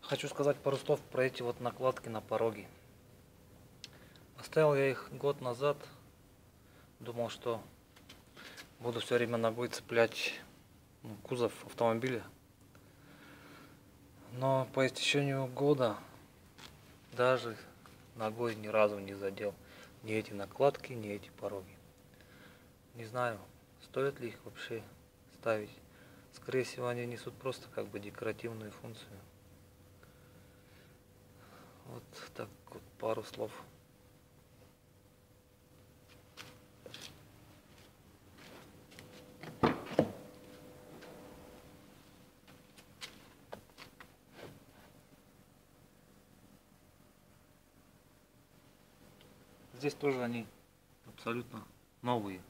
Хочу сказать пару слов про эти вот накладки на пороги. Оставил я их год назад. Думал, что буду все время ногой цеплять кузов автомобиля. Но по истечению года даже ногой ни разу не задел ни эти накладки, ни эти пороги. Не знаю, стоит ли их вообще ставить. Скорее всего, они несут просто как бы декоративную функцию. Вот так вот пару слов. Здесь тоже они абсолютно новые.